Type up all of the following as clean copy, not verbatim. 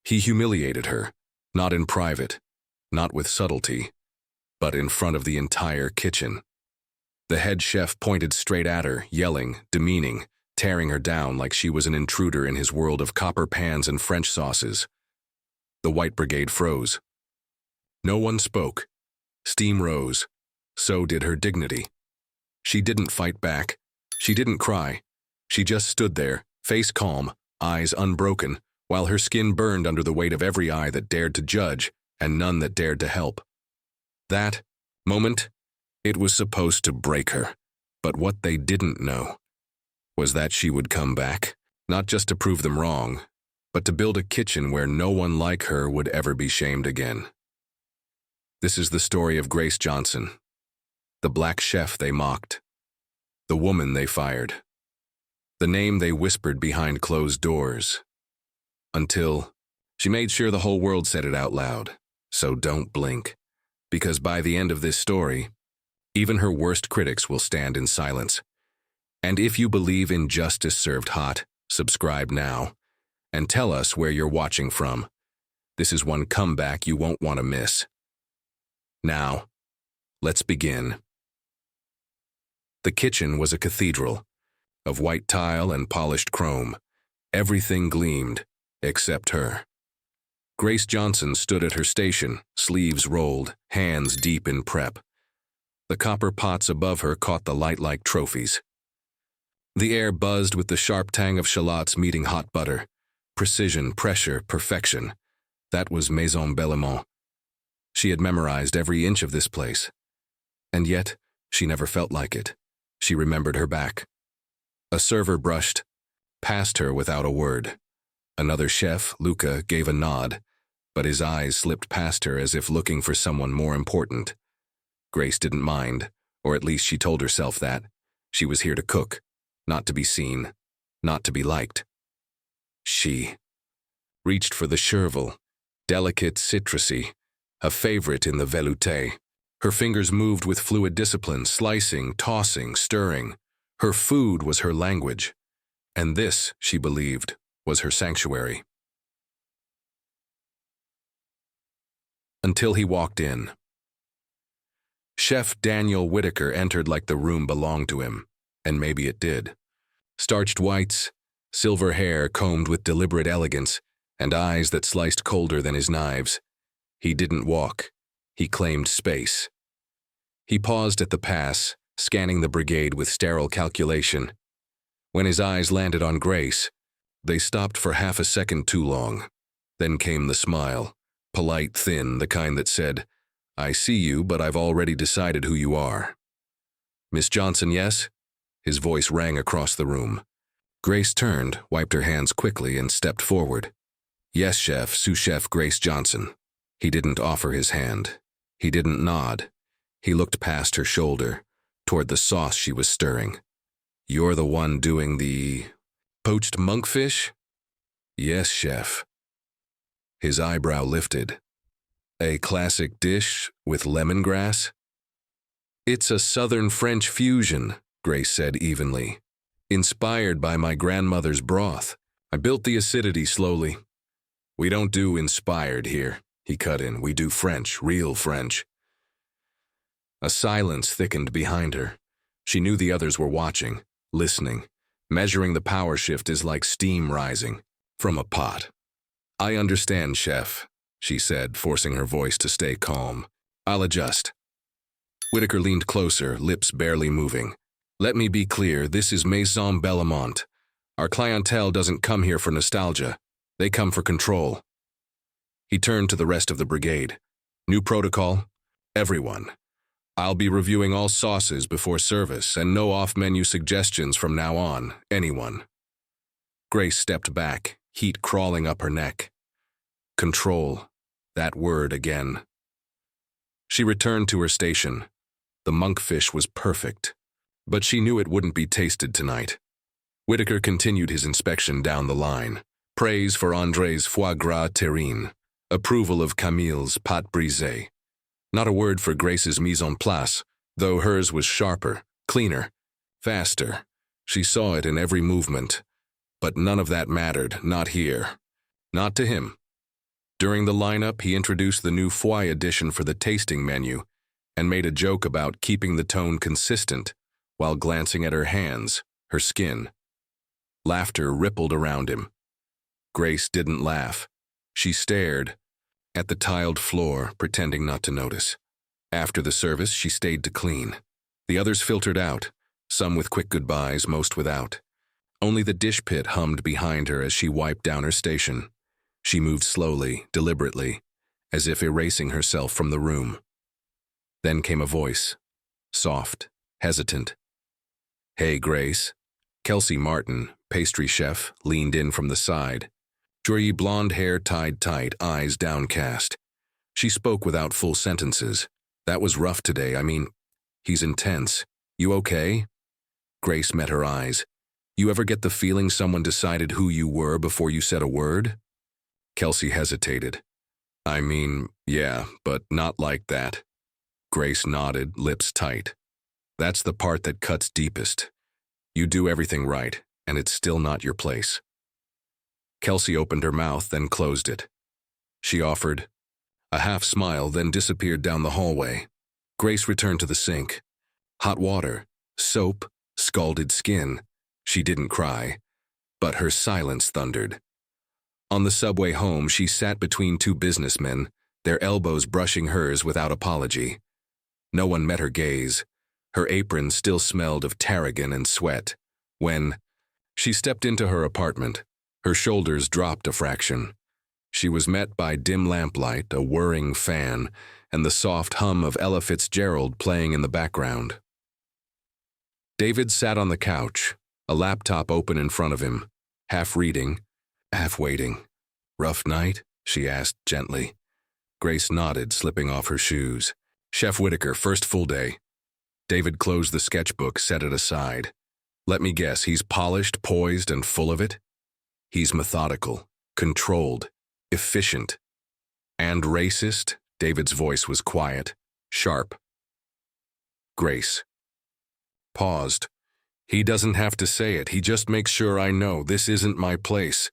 He humiliated her, not in private, not with subtlety, but in front of the entire kitchen. The head chef pointed straight at her, yelling, demeaning, tearing her down like she was an intruder in his world of copper pans and French sauces. The White Brigade froze. No one spoke. Steam rose. So did her dignity. She didn't fight back. She didn't cry. She just stood there, face calm, eyes unbroken, while her skin burned under the weight of every eye that dared to judge and none that dared to help. That moment, it was supposed to break her. But what they didn't know was that she would come back, not just to prove them wrong, but to build a kitchen where no one like her would ever be shamed again. This is the story of Grace Johnson, the black chef they mocked, the woman they fired, the name they whispered behind closed doors, until she made sure the whole world said it out loud. So don't blink, because by the end of this story, even her worst critics will stand in silence. And if you believe in justice served hot, subscribe now, and tell us where you're watching from. This is one comeback you won't want to miss. Now, let's begin. The kitchen was a cathedral, of white tile and polished chrome. Everything gleamed, except her. Grace Johnson stood at her station, sleeves rolled, hands deep in prep. The copper pots above her caught the light like trophies. The air buzzed with the sharp tang of shallots meeting hot butter. Precision, pressure, perfection. That was Maison Bellamont. She had memorized every inch of this place. And yet, she never felt like it. She remembered her back. A server brushed past her without a word. Another chef, Luca, gave a nod, but his eyes slipped past her as if looking for someone more important. Grace didn't mind, or at least she told herself that. She was here to cook, not to be seen, not to be liked. She reached for the chervil, delicate citrusy, a favorite in the velouté. Her fingers moved with fluid discipline, slicing, tossing, stirring. Her food was her language, and this, she believed, was her sanctuary. Until he walked in. Chef Daniel Whitaker entered like the room belonged to him, and maybe it did. Starched whites, silver hair combed with deliberate elegance, and eyes that sliced colder than his knives. He didn't walk. He claimed space. He paused at the pass, scanning the brigade with sterile calculation. When his eyes landed on Grace, they stopped for half a second too long. Then came the smile, polite, thin, the kind that said, "I see you, but I've already decided who you are." "Miss Johnson, yes?" His voice rang across the room. Grace turned, wiped her hands quickly, and stepped forward. "Yes, chef, sous-chef Grace Johnson." He didn't offer his hand. He didn't nod. He looked past her shoulder, toward the sauce she was stirring. "You're the one doing the poached monkfish?" "Yes, chef." His eyebrow lifted. "A classic dish with lemongrass?" "It's a southern French fusion," Grace said evenly. "Inspired by my grandmother's broth. I built the acidity slowly." "We don't do inspired here," he cut in. "We do French, real French." A silence thickened behind her. She knew the others were watching, listening. Measuring the power shift is like steam rising from a pot. "I understand, chef," she said, forcing her voice to stay calm. "I'll adjust." Whitaker leaned closer, lips barely moving. "Let me be clear, this is Maison Bellamont. Our clientele doesn't come here for nostalgia. They come for control." He turned to the rest of the brigade. "New protocol? Everyone. I'll be reviewing all sauces before service, and no off-menu suggestions from now on, anyone." Grace stepped back, heat crawling up her neck. Control. That word again. She returned to her station. The monkfish was perfect, but she knew it wouldn't be tasted tonight. Whitaker continued his inspection down the line. Praise for André's foie gras terrine. Approval of Camille's pâte brisée. Not a word for Grace's mise en place, though hers was sharper, cleaner, faster. She saw it in every movement. But none of that mattered, not here. Not to him. During the lineup, he introduced the new foie edition for the tasting menu and made a joke about keeping the tone consistent while glancing at her hands, her skin. Laughter rippled around him. Grace didn't laugh. She stared at the tiled floor, pretending not to notice. After the service, she stayed to clean. The others filtered out, some with quick goodbyes, most without. Only the dish pit hummed behind her as she wiped down her station. She moved slowly, deliberately, as if erasing herself from the room. Then came a voice, soft, hesitant. "Hey, Grace." Kelsey Martin, pastry chef, leaned in from the side. Dreary blonde hair tied tight, eyes downcast. She spoke without full sentences. "That was rough today. He's intense. You okay?" Grace met her eyes. "You ever get the feeling someone decided who you were before you said a word?" Kelsey hesitated. Yeah, but not like that." Grace nodded, lips tight. "That's the part that cuts deepest. You do everything right, and it's still not your place." Kelsey opened her mouth, then closed it. She offered a half smile, then disappeared down the hallway. Grace returned to the sink. Hot water, soap, scalded skin. She didn't cry, but her silence thundered. On the subway home, she sat between two businessmen, their elbows brushing hers without apology. No one met her gaze. Her apron still smelled of tarragon and sweat. When she stepped into her apartment, her shoulders dropped a fraction. She was met by dim lamplight, a whirring fan, and the soft hum of Ella Fitzgerald playing in the background. David sat on the couch, a laptop open in front of him, half reading, half waiting. "Rough night?" she asked gently. Grace nodded, slipping off her shoes. "Chef Whitaker, first full day." David closed the sketchbook, set it aside. "Let me guess, he's polished, poised, and full of it?" "He's methodical, controlled, efficient." "And racist?" David's voice was quiet, sharp. Grace paused. "He doesn't have to say it. He just makes sure I know this isn't my place."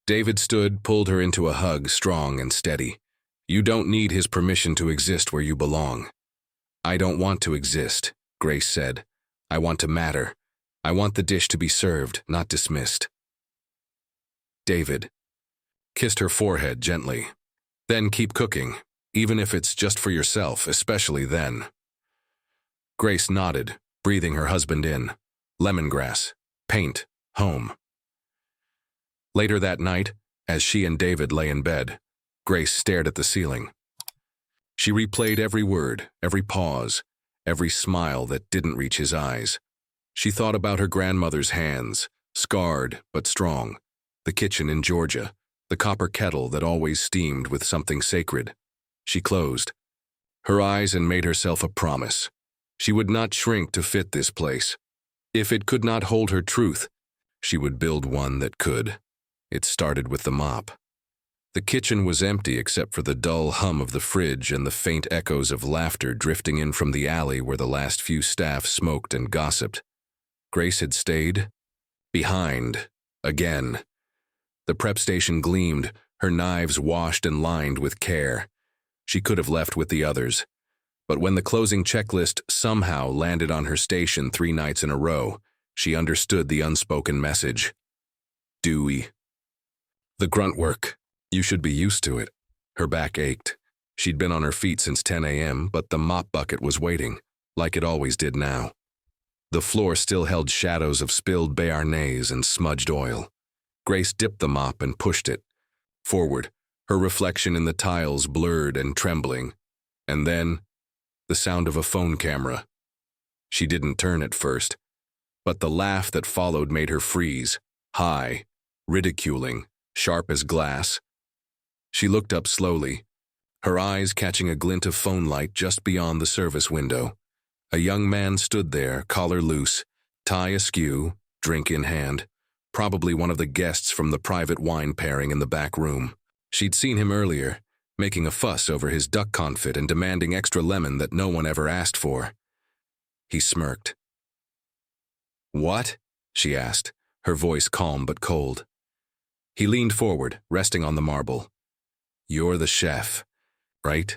David stood, pulled her into a hug, strong and steady. "You don't need his permission to exist where you belong." "I don't want to exist," Grace said. "I want to matter. I want the dish to be served, not dismissed." David kissed her forehead gently. "Then keep cooking, even if it's just for yourself, especially then." Grace nodded, breathing her husband in. Lemongrass, paint, home. Later that night, as she and David lay in bed, Grace stared at the ceiling. She replayed every word, every pause, every smile that didn't reach his eyes. She thought about her grandmother's hands, scarred but strong, the kitchen in Georgia, the copper kettle that always steamed with something sacred. She closed her eyes and made herself a promise. She would not shrink to fit this place. If it could not hold her truth, she would build one that could. It started with the mop. The kitchen was empty except for the dull hum of the fridge and the faint echoes of laughter drifting in from the alley where the last few staff smoked and gossiped. Grace had stayed behind again. The prep station gleamed, her knives washed and lined with care. She could have left with the others. But when the closing checklist somehow landed on her station 3 nights in a row, she understood the unspoken message. Dewey. The grunt work. You should be used to it. Her back ached. She'd been on her feet since 10 a.m., but the mop bucket was waiting, like it always did now. The floor still held shadows of spilled béarnaise and smudged oil. Grace dipped the mop and pushed it forward, her reflection in the tiles blurred and trembling. And then, the sound of a phone camera. She didn't turn at first, but the laugh that followed made her freeze, high, ridiculing, sharp as glass. She looked up slowly, her eyes catching a glint of phone light just beyond the service window. A young man stood there, collar loose, tie askew, drink in hand, probably one of the guests from the private wine pairing in the back room. She'd seen him earlier, making a fuss over his duck confit and demanding extra lemon that no one ever asked for. He smirked. "What?" she asked, her voice calm but cold. He leaned forward, resting on the marble. You're the chef, right?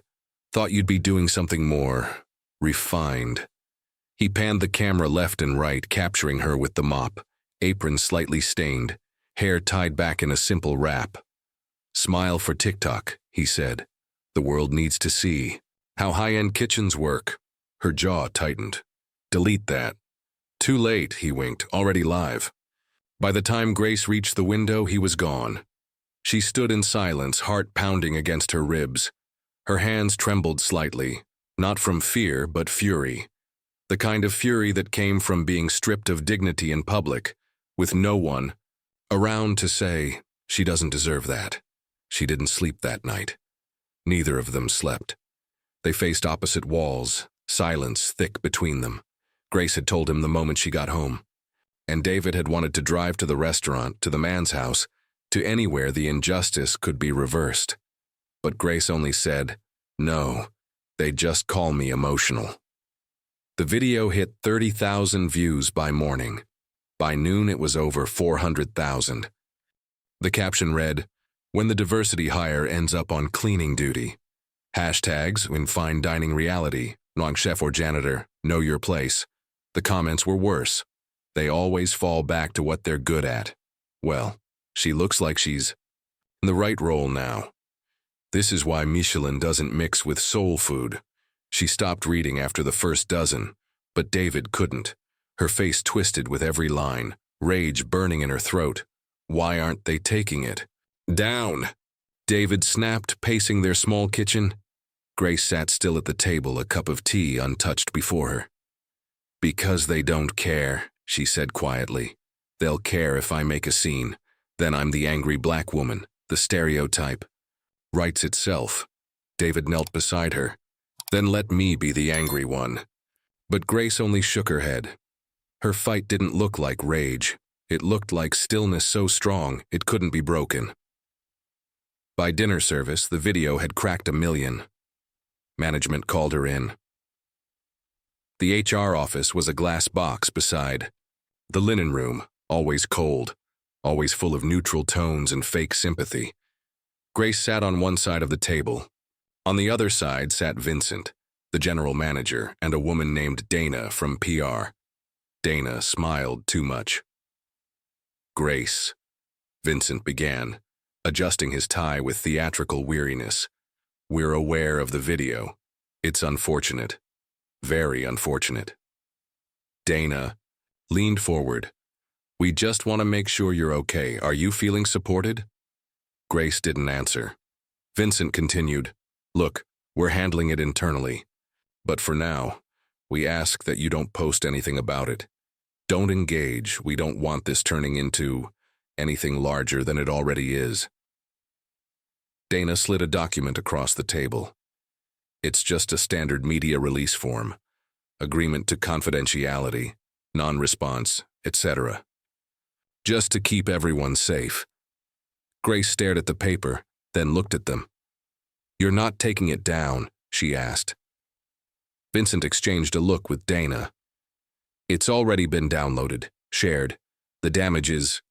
Thought you'd be doing something more refined. He panned the camera left and right, capturing her with the mop, apron slightly stained, hair tied back in a simple wrap. Smile for TikTok, he said. The world needs to see how high-end kitchens work. Her jaw tightened. Delete that. Too late, he winked, already live. By the time Grace reached the window, he was gone. She stood in silence, heart pounding against her ribs. Her hands trembled slightly, not from fear, but fury. The kind of fury that came from being stripped of dignity in public, with no one around to say, she doesn't deserve that. She didn't sleep that night. Neither of them slept. They faced opposite walls, silence thick between them. Grace had told him the moment she got home. And David had wanted to drive to the restaurant, to the man's house, to anywhere the injustice could be reversed. But Grace only said, no, they just call me emotional. The video hit 30,000 views by morning. By noon, it was over 400,000. The caption read, when the diversity hire ends up on cleaning duty. Hashtags in fine dining reality, wrong chef or janitor, know your place. The comments were worse. They always fall back to what they're good at. Well, she looks like she's in the right role now. This is why Michelin doesn't mix with soul food. She stopped reading after the first dozen, but David couldn't. Her face twisted with every line, rage burning in her throat. Why aren't they taking it? Down! David snapped, pacing their small kitchen. Grace sat still at the table, a cup of tea untouched before her. Because they don't care, she said quietly. They'll care if I make a scene. Then I'm the angry black woman, the stereotype. Writes itself. David knelt beside her. Then let me be the angry one. But Grace only shook her head. Her fight didn't look like rage. It looked like stillness so strong it couldn't be broken. By dinner service, the video had cracked 1 million. Management called her in. The HR office was a glass box beside the linen room, always cold, always full of neutral tones and fake sympathy. Grace sat on one side of the table. On the other side sat Vincent, the general manager, and a woman named Dana from PR. Dana smiled too much. Grace, Vincent began, adjusting his tie with theatrical weariness. We're aware of the video. It's unfortunate. Very unfortunate. Dana leaned forward. We just want to make sure you're okay. Are you feeling supported? Grace didn't answer. Vincent continued. Look, we're handling it internally. But for now, we ask that you don't post anything about it. Don't engage. We don't want this turning into anything larger than it already is. Dana slid a document across the table. It's just a standard media release form. Agreement to confidentiality, non-response, etc. Just to keep everyone safe. Grace stared at the paper, then looked at them. You're not taking it down, she asked. Vincent exchanged a look with Dana. It's already been downloaded, shared. The damage is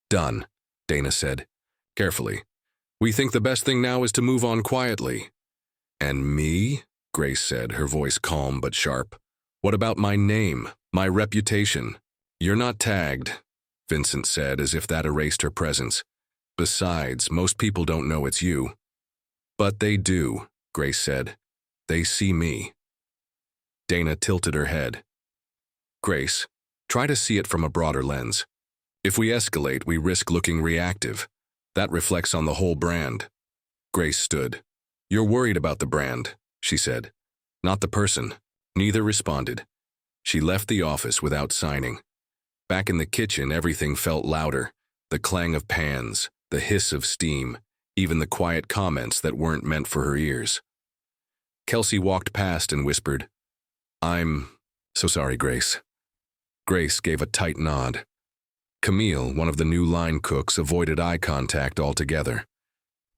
done, Dana said, carefully. We think the best thing now is to move on quietly. And me? Grace said, her voice calm but sharp. What about my name, my reputation? You're not tagged, Vincent said, as if that erased her presence. Besides, most people don't know it's you. But they do, Grace said. They see me. Dana tilted her head. Grace, try to see it from a broader lens. If we escalate, we risk looking reactive. That reflects on the whole brand. Grace stood. You're worried about the brand, she said. Not the person. Neither responded. She left the office without signing. Back in the kitchen, everything felt louder. The clang of pans, the hiss of steam, even the quiet comments that weren't meant for her ears. Kelsey walked past and whispered, I'm so sorry, Grace. Grace gave a tight nod. Camille, one of the new line cooks, avoided eye contact altogether.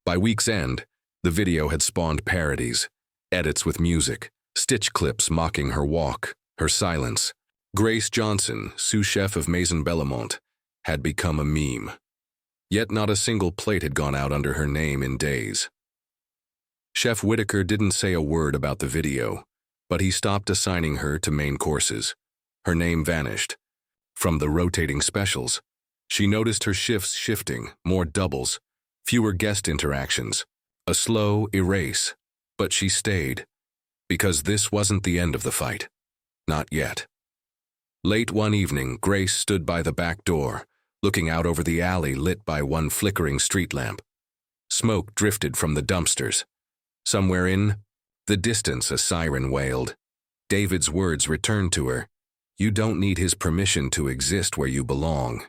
By week's end, the video had spawned parodies, edits with music, stitch clips mocking her walk, her silence. Grace Johnson, sous chef of Maison Bellamont, had become a meme. Yet not a single plate had gone out under her name in days. Chef Whitaker didn't say a word about the video, but he stopped assigning her to main courses. Her name vanished. From the rotating specials, she noticed her shifts shifting, more doubles, fewer guest interactions, a slow erase. But she stayed, because this wasn't the end of the fight. Not yet. Late one evening, Grace stood by the back door, looking out over the alley lit by one flickering street lamp. Smoke drifted from the dumpsters. Somewhere in the distance, a siren wailed. David's words returned to her. You don't need his permission to exist where you belong.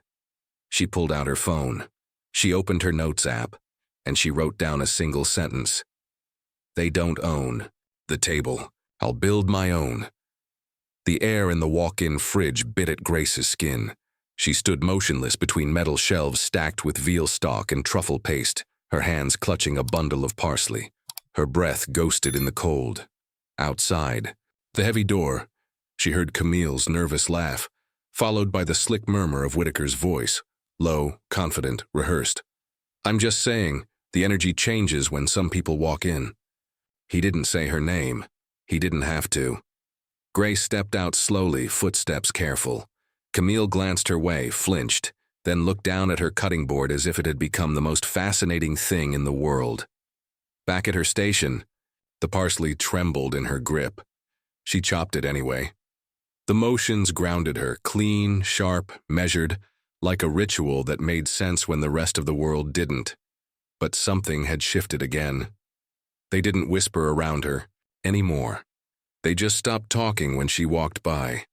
She pulled out her phone. She opened her notes app, and she wrote down a single sentence. They don't own the table. I'll build my own. The air in the walk-in fridge bit at Grace's skin. She stood motionless between metal shelves stacked with veal stock and truffle paste, her hands clutching a bundle of parsley. Her breath ghosted in the cold. Outside, the heavy door, she heard Camille's nervous laugh, followed by the slick murmur of Whitaker's voice, low, confident, rehearsed. I'm just saying, the energy changes when some people walk in. He didn't say her name. He didn't have to. Grace stepped out slowly, footsteps careful. Camille glanced her way, flinched, then looked down at her cutting board as if it had become the most fascinating thing in the world. Back at her station, the parsley trembled in her grip. She chopped it anyway. The motions grounded her, clean, sharp, measured, like a ritual that made sense when the rest of the world didn't. But something had shifted again. They didn't whisper around her anymore. They just stopped talking when she walked by.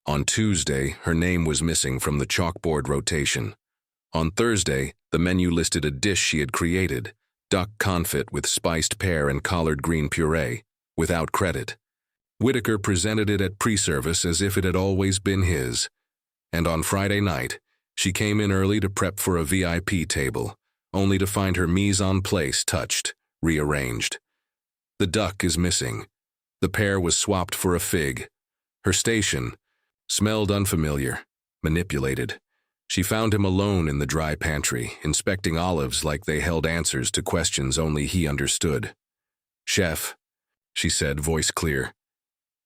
On Tuesday, her name was missing from the chalkboard rotation. On Thursday, the menu listed a dish she had created, duck confit with spiced pear and collard green puree, without credit. Whitaker presented it at pre-service as if it had always been his. And on Friday night, she came in early to prep for a VIP table, only to find her mise en place touched, rearranged. The duck is missing. The pear was swapped for a fig. Her station smelled unfamiliar, manipulated. She found him alone in the dry pantry, inspecting olives like they held answers to questions only he understood. Chef, she said, voice clear.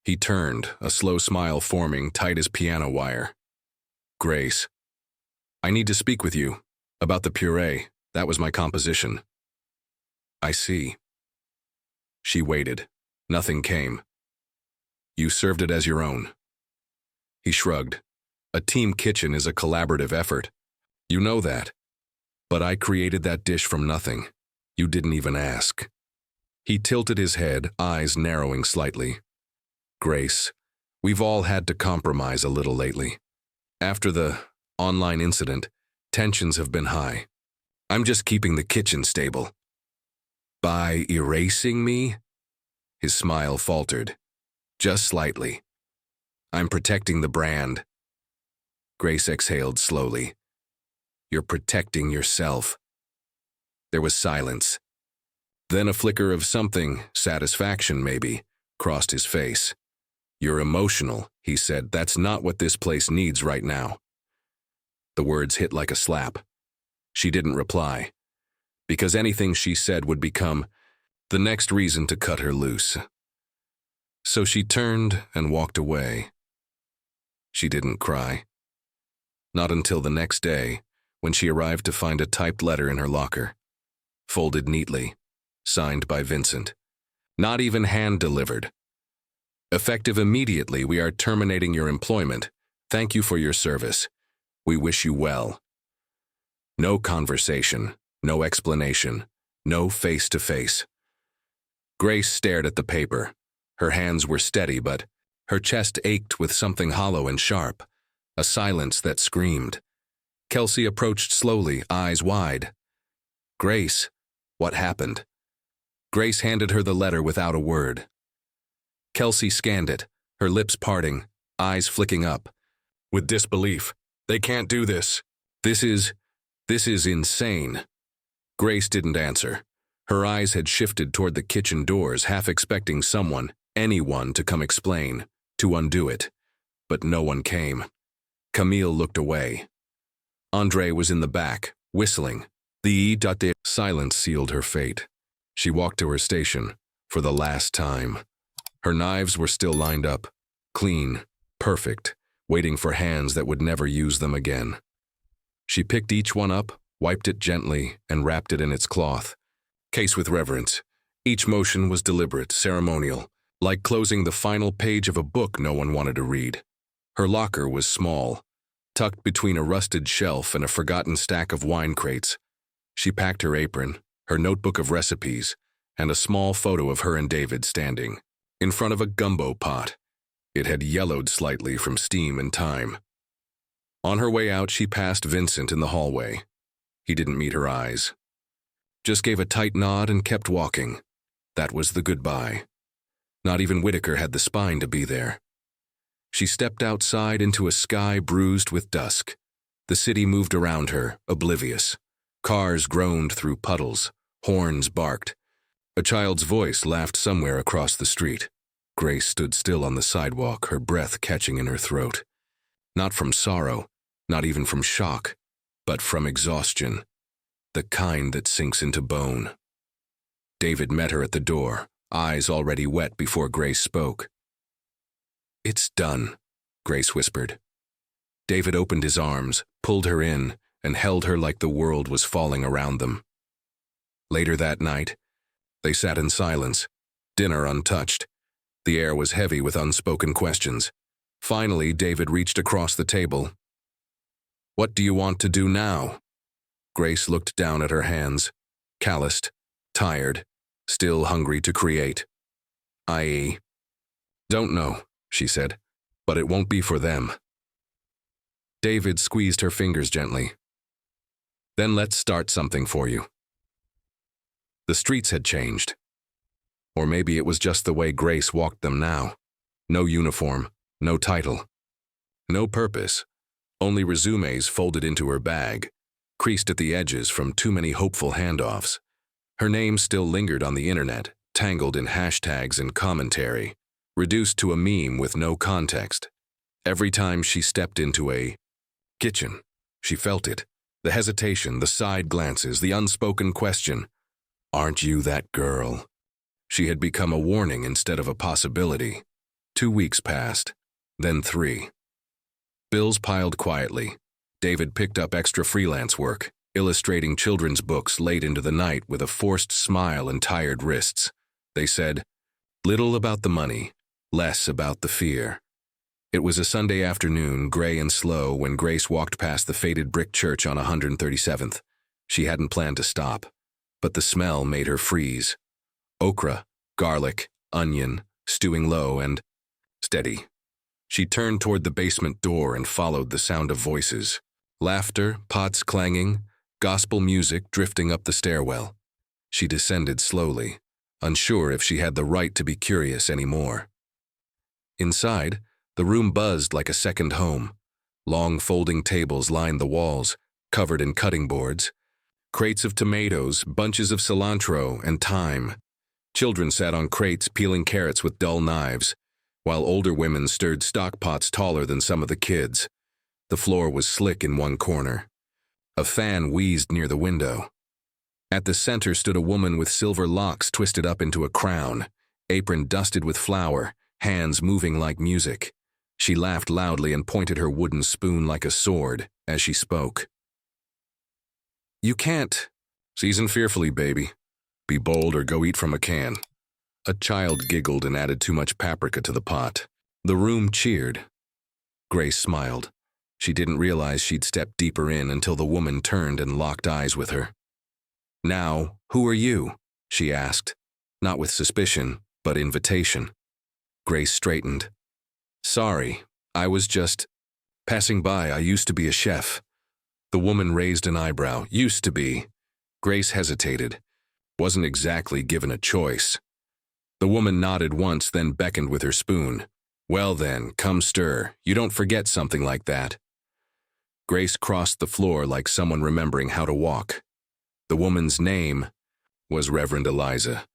He turned, a slow smile forming, tight as piano wire. Grace, I need to speak with you. About the puree. That was my composition. I see. She waited. Nothing came. You served it as your own. He shrugged. A team kitchen is a collaborative effort. You know that. But I created that dish from nothing. You didn't even ask. He tilted his head, eyes narrowing slightly. Grace, we've all had to compromise a little lately. After the online incident, tensions have been high. I'm just keeping the kitchen stable. By erasing me? His smile faltered. Just slightly. I'm protecting the brand. Grace exhaled slowly. You're protecting yourself. There was silence. Then a flicker of something, satisfaction maybe, crossed his face. You're emotional, he said. That's not what this place needs right now. The words hit like a slap. She didn't reply, because anything she said would become the next reason to cut her loose. So she turned and walked away. She didn't cry. Not until the next day, when she arrived to find a typed letter in her locker, folded neatly, signed by Vincent. Not even hand-delivered. Effective immediately, we are terminating your employment. Thank you for your service. We wish you well. No conversation, no explanation, no face-to-face. Grace stared at the paper. Her hands were steady, but her chest ached with something hollow and sharp, a silence that screamed. Kelsey approached slowly, eyes wide. Grace, what happened? Grace handed her the letter without a word. Kelsey scanned it, her lips parting, eyes flicking up. With disbelief. They can't do this. This is insane. Grace didn't answer. Her eyes had shifted toward the kitchen doors, half expecting someone, anyone, to come explain, to undo it. But no one came. Camille looked away. Andre was in the back, whistling. The silence sealed her fate. She walked to her station, for the last time. Her knives were still lined up, clean, perfect, waiting for hands that would never use them again. She picked each one up, wiped it gently, and wrapped it in its cloth. Case with reverence. Each motion was deliberate, ceremonial, like closing the final page of a book no one wanted to read. Her locker was small, tucked between a rusted shelf and a forgotten stack of wine crates. She packed her apron, her notebook of recipes, and a small photo of her and David standing in front of a gumbo pot. It had yellowed slightly from steam and time. On her way out, she passed Vincent in the hallway. He didn't meet her eyes. Just gave a tight nod and kept walking. That was the goodbye. Not even Whitaker had the spine to be there. She stepped outside into a sky bruised with dusk. The city moved around her, oblivious. Cars groaned through puddles. Horns barked. A child's voice laughed somewhere across the street. Grace stood still on the sidewalk, her breath catching in her throat. Not from sorrow, not even from shock, but from exhaustion. The kind that sinks into bone. David met her at the door, eyes already wet before Grace spoke. "It's done," Grace whispered. David opened his arms, pulled her in, and held her like the world was falling around them. Later that night, they sat in silence, dinner untouched. The air was heavy with unspoken questions. Finally, David reached across the table. "What do you want to do now?" Grace looked down at her hands, calloused, tired, still hungry to create. "I don't know," she said, "but it won't be for them." David squeezed her fingers gently. "Then let's start something for you." The streets had changed. Or maybe it was just the way Grace walked them now. No uniform, no title, no purpose, only resumes folded into her bag, creased at the edges from too many hopeful handoffs. Her name still lingered on the internet, tangled in hashtags and commentary, reduced to a meme with no context. Every time she stepped into a kitchen, she felt it. The hesitation, the side glances, the unspoken question. "Aren't you that girl?" She had become a warning instead of a possibility. 2 weeks passed, then 3. Bills piled quietly. David picked up extra freelance work, illustrating children's books late into the night with a forced smile and tired wrists. They said, little about the money, less about the fear. It was a Sunday afternoon, gray and slow, when Grace walked past the faded brick church on 137th. She hadn't planned to stop, but the smell made her freeze. Okra, garlic, onion, stewing low and steady. She turned toward the basement door and followed the sound of voices. Laughter, pots clanging, gospel music drifting up the stairwell. She descended slowly, unsure if she had the right to be curious anymore. Inside, the room buzzed like a second home. Long folding tables lined the walls, covered in cutting boards. Crates of tomatoes, bunches of cilantro, and thyme. Children sat on crates peeling carrots with dull knives, while older women stirred stock pots taller than some of the kids. The floor was slick in one corner. A fan wheezed near the window. At the center stood a woman with silver locks twisted up into a crown, apron dusted with flour, hands moving like music. She laughed loudly and pointed her wooden spoon like a sword as she spoke. "You can't. Season fearfully, baby. Be bold or go eat from a can." A child giggled and added too much paprika to the pot. The room cheered. Grace smiled. She didn't realize she'd stepped deeper in until the woman turned and locked eyes with her. "Now, who are you?" she asked, not with suspicion, but invitation. Grace straightened. "Sorry, I was just passing by. I used to be a chef." The woman raised an eyebrow. "Used to be." Grace hesitated. Wasn't exactly given a choice. The woman nodded once, then beckoned with her spoon. "Well then, come stir. You don't forget something like that." Grace crossed the floor like someone remembering how to walk. The woman's name was Reverend Eliza,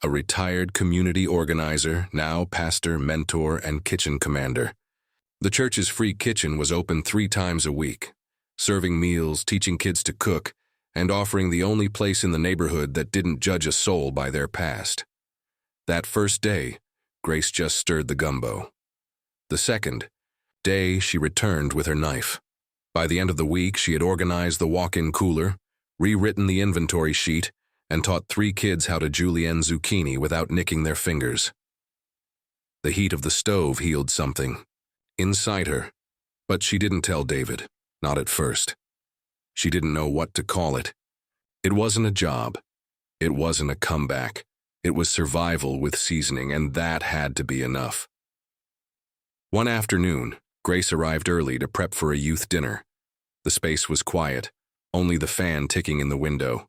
a retired community organizer, now pastor, mentor, and kitchen commander. The church's free kitchen was open 3 times a week, serving meals, teaching kids to cook, and offering the only place in the neighborhood that didn't judge a soul by their past. That first day, Grace just stirred the gumbo. The second day, she returned with her knife. By the end of the week, she had organized the walk-in cooler, rewritten the inventory sheet, and taught 3 kids how to julienne zucchini without nicking their fingers. The heat of the stove healed something inside her, but she didn't tell David, not at first. She didn't know what to call it. It wasn't a job. It wasn't a comeback. It was survival with seasoning, and that had to be enough. One afternoon, Grace arrived early to prep for a youth dinner. The space was quiet, only the fan ticking in the window.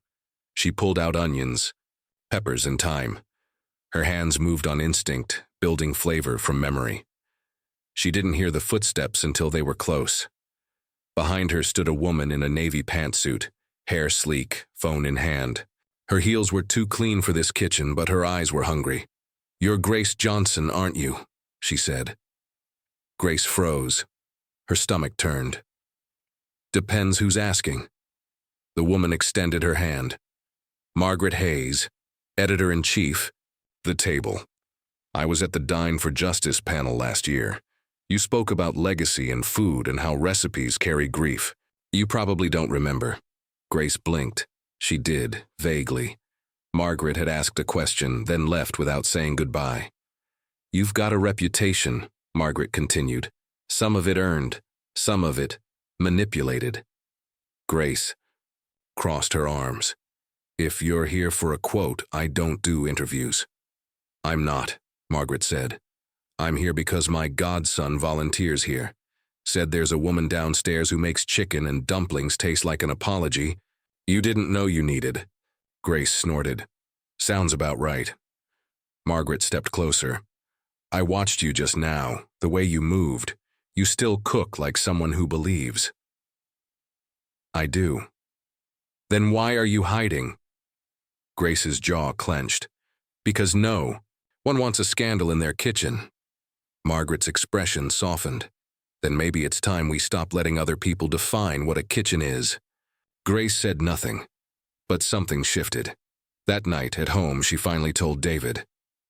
She pulled out onions, peppers, and thyme. Her hands moved on instinct, building flavor from memory. She didn't hear the footsteps until they were close. Behind her stood a woman in a navy pantsuit, hair sleek, phone in hand. Her heels were too clean for this kitchen, but her eyes were hungry. "You're Grace Johnson, aren't you?" she said. Grace froze. Her stomach turned. "Depends who's asking." The woman extended her hand. "Margaret Hayes, editor-in-chief, The Table. I was at the Dine for Justice panel last year. You spoke about legacy and food and how recipes carry grief. You probably don't remember." Grace blinked. She did, vaguely. Margaret had asked a question, then left without saying goodbye. "You've got a reputation," Margaret continued. "Some of it earned, some of it manipulated." Grace crossed her arms. "If you're here for a quote, I don't do interviews." "I'm not," Margaret said. "I'm here because my godson volunteers here. Said there's a woman downstairs who makes chicken and dumplings taste like an apology. You didn't know you needed." Grace snorted. "Sounds about right." Margaret stepped closer. "I watched you just now, the way you moved. You still cook like someone who believes." "I do." "Then why are you hiding?" Grace's jaw clenched. "Because no, one wants a scandal in their kitchen." Margaret's expression softened. "Then maybe it's time we stop letting other people define what a kitchen is." Grace said nothing, but something shifted. That night, at home, she finally told David.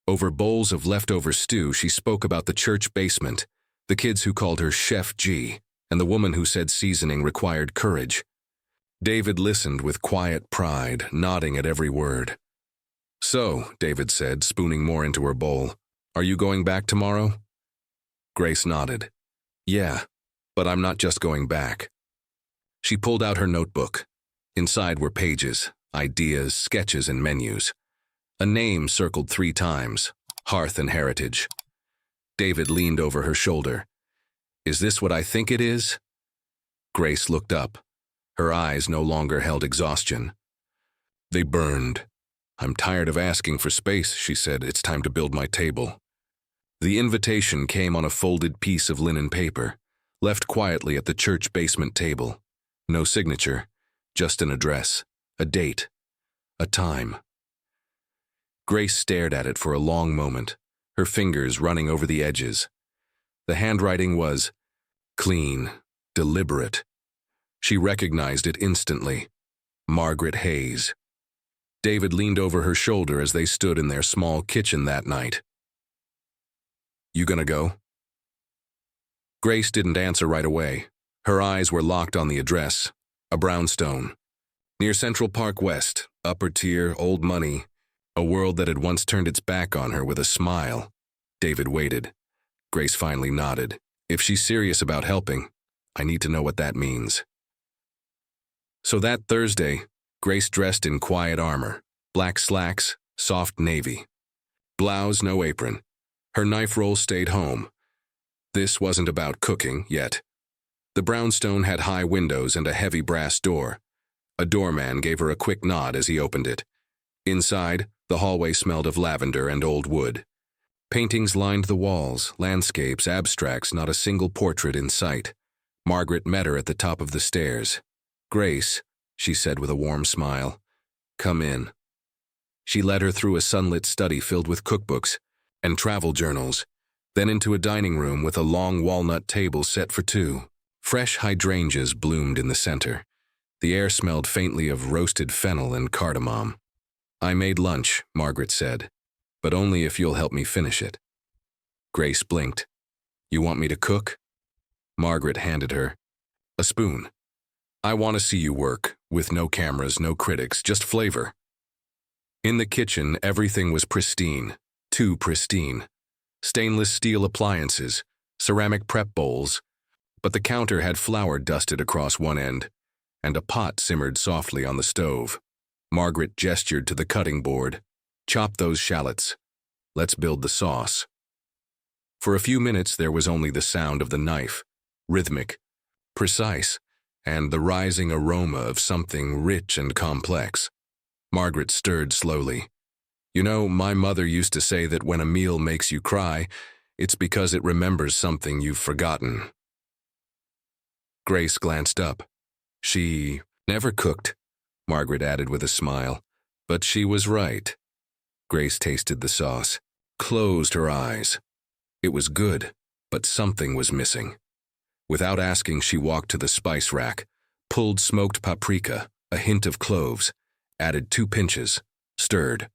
Over bowls of leftover stew, she spoke about the church basement, the kids who called her Chef G, and the woman who said seasoning required courage. David listened with quiet pride, nodding at every word. "So," David said, spooning more into her bowl, "are you going back tomorrow?" Grace nodded. "Yeah, but I'm not just going back." She pulled out her notebook. Inside were pages, ideas, sketches, and menus. A name circled 3 times, Hearth and Heritage. David leaned over her shoulder. "Is this what I think it is?" Grace looked up. Her eyes no longer held exhaustion. They burned. "I'm tired of asking for space," she said. "It's time to build my table." The invitation came on a folded piece of linen paper, left quietly at the church basement table. No signature, just an address, a date, a time. Grace stared at it for a long moment, her fingers running over the edges. The handwriting was clean, deliberate. She recognized it instantly. Margaret Hayes. David leaned over her shoulder as they stood in their small kitchen that night. "You gonna go?" Grace didn't answer right away. Her eyes were locked on the address, a brownstone. Near Central Park West, upper tier, old money, a world that had once turned its back on her with a smile. David waited. Grace finally nodded. "If she's serious about helping, I need to know what that means." So that Thursday, Grace dressed in quiet armor, black slacks, soft navy. Blouse, no apron. Her knife roll stayed home. This wasn't about cooking, yet. The brownstone had high windows and a heavy brass door. A doorman gave her a quick nod as he opened it. Inside, the hallway smelled of lavender and old wood. Paintings lined the walls, landscapes, abstracts, not a single portrait in sight. Margaret met her at the top of the stairs. "Grace," she said with a warm smile, "come in." She led her through a sunlit study filled with cookbooks and travel journals, then into a dining room with a long walnut table set for 2. Fresh hydrangeas bloomed in the center. The air smelled faintly of roasted fennel and cardamom. "I made lunch," Margaret said, "but only if you'll help me finish it." Grace blinked. "You want me to cook?" Margaret handed her a spoon. "I want to see you work, with no cameras, no critics, just flavor." In the kitchen, everything was pristine, too pristine. Stainless steel appliances, ceramic prep bowls, but the counter had flour dusted across one end, and a pot simmered softly on the stove. Margaret gestured to the cutting board. "Chop those shallots. Let's build the sauce." For a few minutes there was only the sound of the knife, rhythmic, precise, and the rising aroma of something rich and complex. Margaret stirred slowly. "You know, my mother used to say that when a meal makes you cry, it's because it remembers something you've forgotten." Grace glanced up. "She never cooked," Margaret added with a smile. "But she was right." Grace tasted the sauce, closed her eyes. It was good, but something was missing. Without asking, she walked to the spice rack, pulled smoked paprika, a hint of cloves, added 2 pinches, stirred.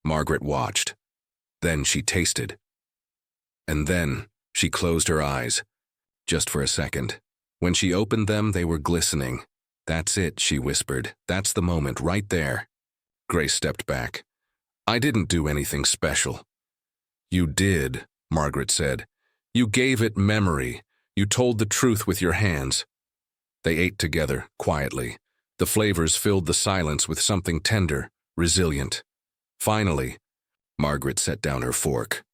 Margaret watched. Then she tasted. And then she closed her eyes, just for a second. When she opened them, they were glistening. "That's it," she whispered. "That's the moment, right there." Grace stepped back. "I didn't do anything special." "You did," Margaret said. "You gave it memory. You told the truth with your hands." They ate together, quietly. The flavors filled the silence with something tender, resilient. Finally, Margaret set down her fork.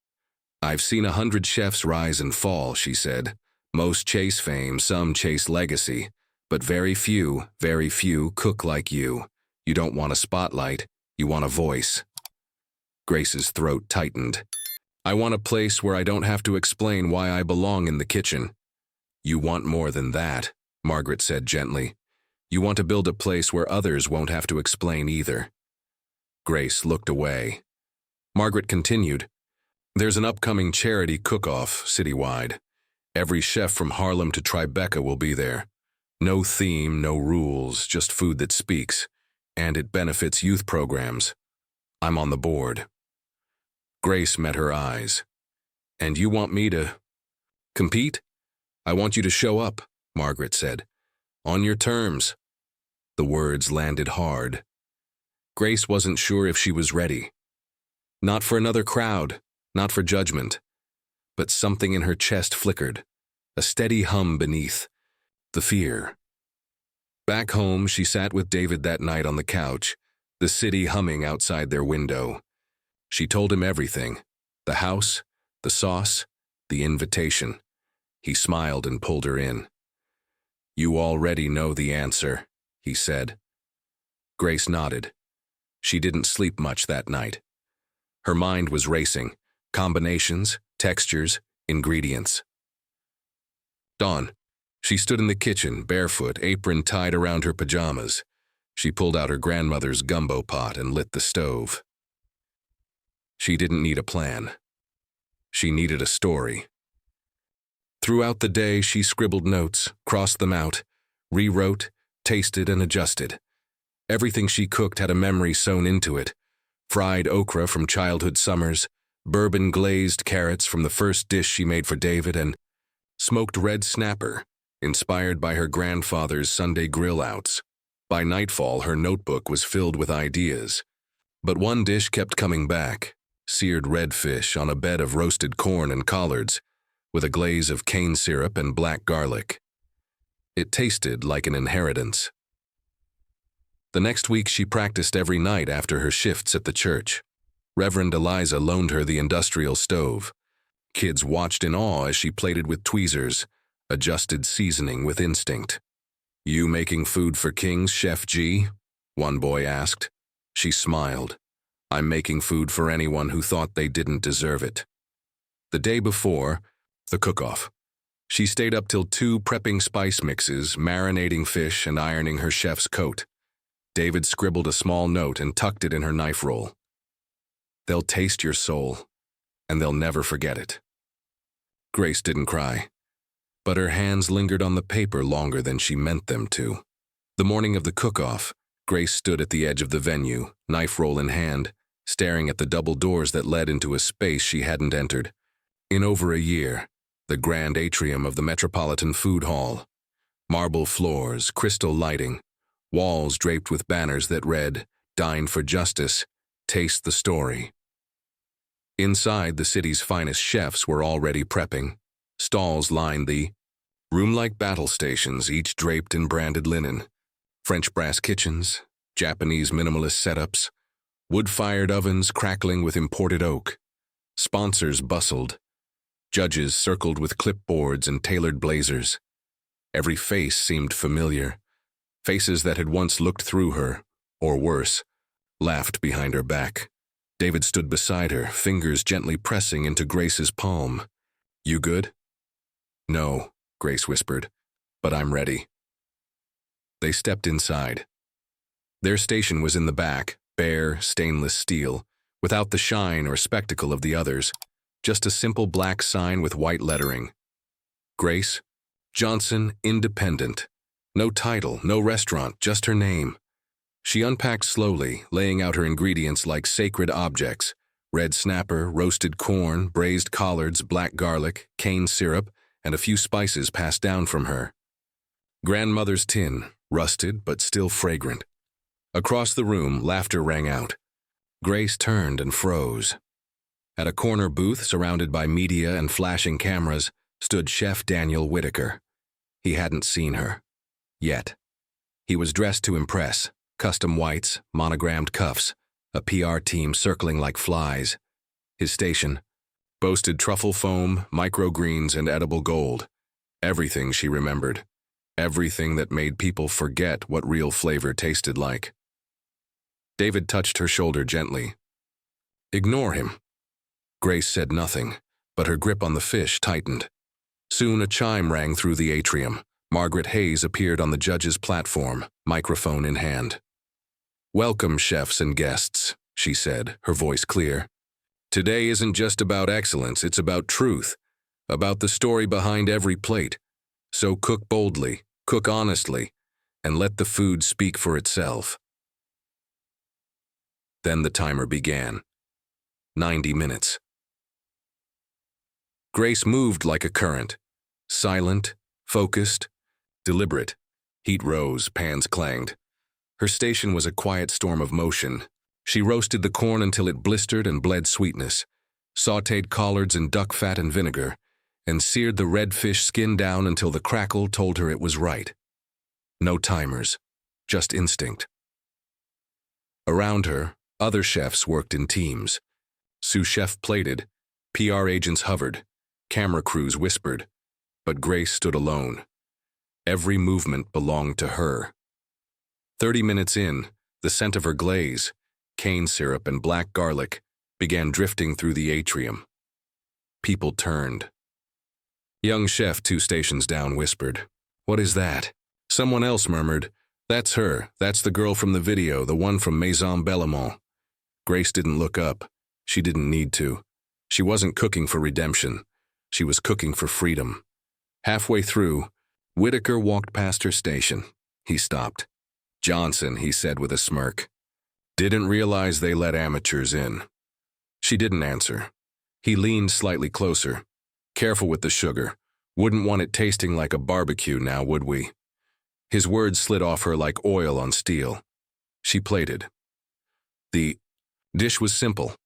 "I've seen 100 chefs rise and fall," she said. "Most chase fame, some chase legacy. But very few cook like you. You don't want a spotlight, you want a voice." Grace's throat tightened. "I want a place where I don't have to explain why I belong in the kitchen." "You want more than that," Margaret said gently. "You want to build a place where others won't have to explain either." Grace looked away. Margaret continued, "There's an upcoming charity cook-off citywide. Every chef from Harlem to Tribeca will be there. No theme, no rules, just food that speaks. And it benefits youth programs. I'm on the board." Grace met her eyes. "And you want me to compete?" "I want you to show up," Margaret said. "On your terms." The words landed hard. Grace wasn't sure if she was ready. Not for another crowd, not for judgment. But something in her chest flickered, a steady hum beneath, the fear. Back home, she sat with David that night on the couch, the city humming outside their window. She told him everything, the house, the sauce, the invitation. He smiled and pulled her in. "You already know the answer," he said. Grace nodded. She didn't sleep much that night. Her mind was racing, combinations, textures, ingredients. Dawn. She stood in the kitchen, barefoot, apron tied around her pajamas. She pulled out her grandmother's gumbo pot and lit the stove. She didn't need a plan. She needed a story. Throughout the day, she scribbled notes, crossed them out, rewrote, tasted, and adjusted. Everything she cooked had a memory sewn into it. Fried okra from childhood summers, bourbon-glazed carrots from the first dish she made for David, and smoked red snapper, inspired by her grandfather's Sunday grill-outs. By nightfall, her notebook was filled with ideas. But one dish kept coming back, seared redfish on a bed of roasted corn and collards, with a glaze of cane syrup and black garlic. It tasted like an inheritance. The next week, she practiced every night after her shifts at the church. Reverend Eliza loaned her the industrial stove. Kids watched in awe as she plated with tweezers, adjusted seasoning with instinct. "You making food for kings, Chef G?" one boy asked. She smiled. "I'm making food for anyone who thought they didn't deserve it." The day before, the cook-off, she stayed up till 2 prepping spice mixes, marinating fish, and ironing her chef's coat. David scribbled a small note and tucked it in her knife roll. "They'll taste your soul, and they'll never forget it." Grace didn't cry, but her hands lingered on the paper longer than she meant them to. The morning of the cook-off, Grace stood at the edge of the venue, knife roll in hand, staring at the double doors that led into a space she hadn't entered in over a year, the grand atrium of the Metropolitan Food Hall. Marble floors, crystal lighting, walls draped with banners that read, "Dine for Justice, Taste the Story." Inside, the city's finest chefs were already prepping. Stalls lined the room like battle stations, each draped in branded linen. French brass kitchens, Japanese minimalist setups, wood-fired ovens crackling with imported oak. Sponsors bustled. Judges circled with clipboards and tailored blazers. Every face seemed familiar. Faces that had once looked through her, or worse, laughed behind her back. David stood beside her, fingers gently pressing into Grace's palm. "You good?" "No," Grace whispered, "but I'm ready." They stepped inside. Their station was in the back, bare, stainless steel, without the shine or spectacle of the others, just a simple black sign with white lettering. Grace Johnson, Independent. No title, no restaurant, just her name. She unpacked slowly, laying out her ingredients like sacred objects: red snapper, roasted corn, braised collards, black garlic, cane syrup, and a few spices passed down from her. Grandmother's tin, rusted but still fragrant. Across the room, laughter rang out. Grace turned and froze. At a corner booth surrounded by media and flashing cameras stood Chef Daniel Whitaker. He hadn't seen her. Yet. He was dressed to impress. Custom whites, monogrammed cuffs, a PR team circling like flies. His station boasted truffle foam, microgreens, and edible gold. Everything she remembered. Everything that made people forget what real flavor tasted like. David touched her shoulder gently. "Ignore him." Grace said nothing, but her grip on the fish tightened. Soon a chime rang through the atrium. Margaret Hayes appeared on the judge's platform, microphone in hand. "Welcome, chefs and guests," she said, her voice clear. "Today isn't just about excellence, it's about truth, about the story behind every plate. So cook boldly, cook honestly, and let the food speak for itself." Then the timer began. 90 minutes. Grace moved like a current, silent, focused, deliberate. Heat rose, pans clanged. Her station was a quiet storm of motion. She roasted the corn until it blistered and bled sweetness, sautéed collards in duck fat and vinegar, and seared the red fish skin down until the crackle told her it was right. No timers, just instinct. Around her, other chefs worked in teams. Sous chef plated, PR agents hovered, camera crews whispered, but Grace stood alone. Every movement belonged to her. 30 minutes in, the scent of her glaze, cane syrup and black garlic, began drifting through the atrium. People turned. Young chef 2 stations down whispered, "What is that?" Someone else murmured, "That's her, that's the girl from the video, the one from Maison Bellamont." Grace didn't look up. She didn't need to. She wasn't cooking for redemption. She was cooking for freedom. Halfway through, Whitaker walked past her station. He stopped. "Johnson," he said with a smirk. "Didn't realize they let amateurs in." She didn't answer. He leaned slightly closer. "Careful with the sugar. Wouldn't want it tasting like a barbecue now, would we?" His words slid off her like oil on steel. She plated. The dish was simple.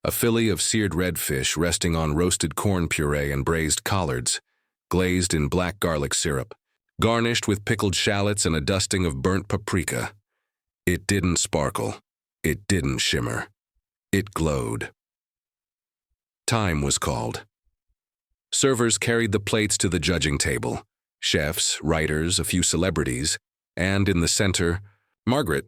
A fillet of seared redfish resting on roasted corn puree and braised collards, glazed in black garlic syrup, garnished with pickled shallots and a dusting of burnt paprika. It didn't sparkle. It didn't shimmer. It glowed. Time was called. Servers carried the plates to the judging table. Chefs, writers, a few celebrities, and in the center, Margaret.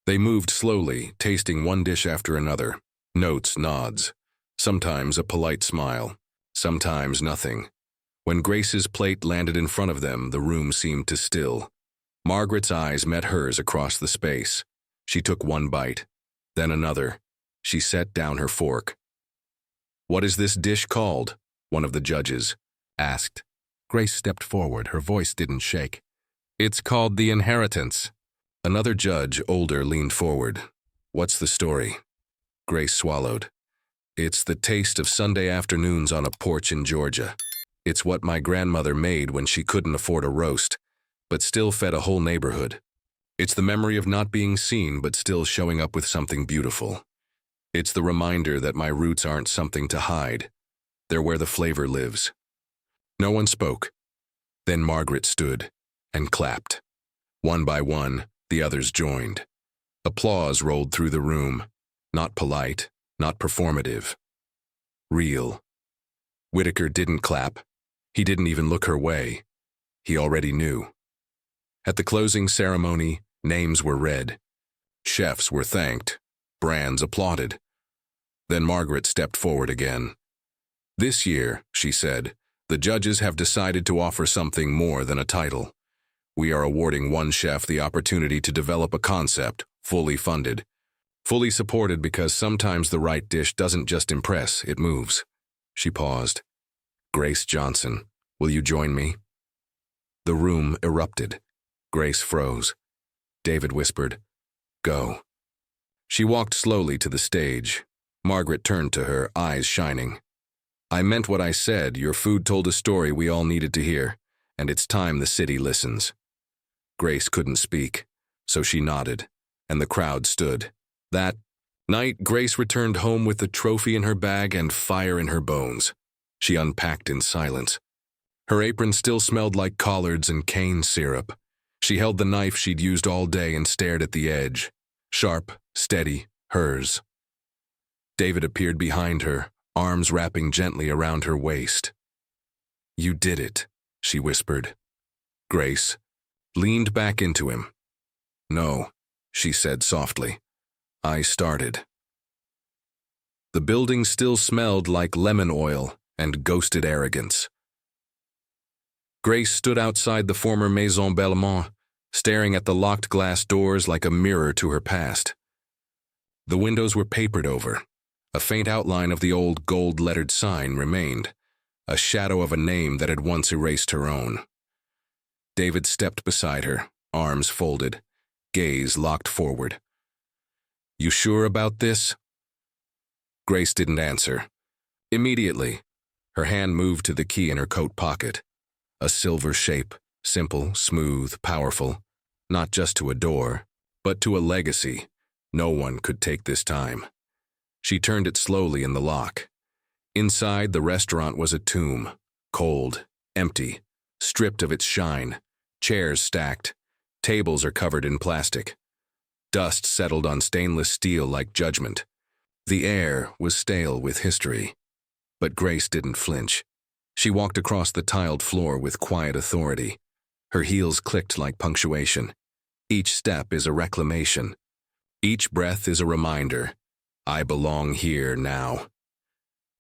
They moved slowly, tasting one dish after another. Notes, nods. Sometimes a polite smile. Sometimes nothing. When Grace's plate landed in front of them, the room seemed to still. Margaret's eyes met hers across the space. She took one bite, then another. She set down her fork. "What is this dish called?" one of the judges asked. Grace stepped forward. Her voice didn't shake. It's called The Inheritance. Another judge, older, leaned forward. What's the story? Grace swallowed. It's the taste of Sunday afternoons on a porch in Georgia. It's what my grandmother made when she couldn't afford a roast, but still fed a whole neighborhood. It's the memory of not being seen but still showing up with something beautiful. It's the reminder that my roots aren't something to hide. They're where the flavor lives. No one spoke. Then Margaret stood and clapped. One by one, the others joined. Applause rolled through the room. Not polite, not performative. Real. Whitaker didn't clap. He didn't even look her way. He already knew. At the closing ceremony, names were read. Chefs were thanked. Brands applauded. Then Margaret stepped forward again. This year, she said, the judges have decided to offer something more than a title. We are awarding one chef the opportunity to develop a concept, fully funded. Fully supported because sometimes the right dish doesn't just impress, it moves. She paused. Grace Johnson, will you join me? The room erupted. Grace froze. David whispered, Go. She walked slowly to the stage. Margaret turned to her, eyes shining. I meant what I said. Your food told a story we all needed to hear, and it's time the city listens. Grace couldn't speak, so she nodded, and the crowd stood. That night, Grace returned home with the trophy in her bag and fire in her bones. She unpacked in silence. Her apron still smelled like collards and cane syrup. She held the knife she'd used all day and stared at the edge. Sharp, steady, hers. David appeared behind her, arms wrapping gently around her waist. You did it, she whispered. Grace leaned back into him. No, she said softly. I started. The building still smelled like lemon oil and ghosted arrogance. Grace stood outside the former Maison Bellamont, staring at the locked glass doors like a mirror to her past. The windows were papered over. A faint outline of the old gold-lettered sign remained, a shadow of a name that had once erased her own. David stepped beside her, arms folded, gaze locked forward. You sure about this? Grace didn't answer. Immediately, her hand moved to the key in her coat pocket. A silver shape, simple, smooth, powerful, not just to a door, but to a legacy. No one could take this time. She turned it slowly in the lock. Inside, the restaurant was a tomb, cold, empty, stripped of its shine. Chairs stacked. Tables are covered in plastic. Dust settled on stainless steel like judgment. The air was stale with history. But Grace didn't flinch. She walked across the tiled floor with quiet authority. Her heels clicked like punctuation. Each step is a reclamation. Each breath is a reminder. I belong here now.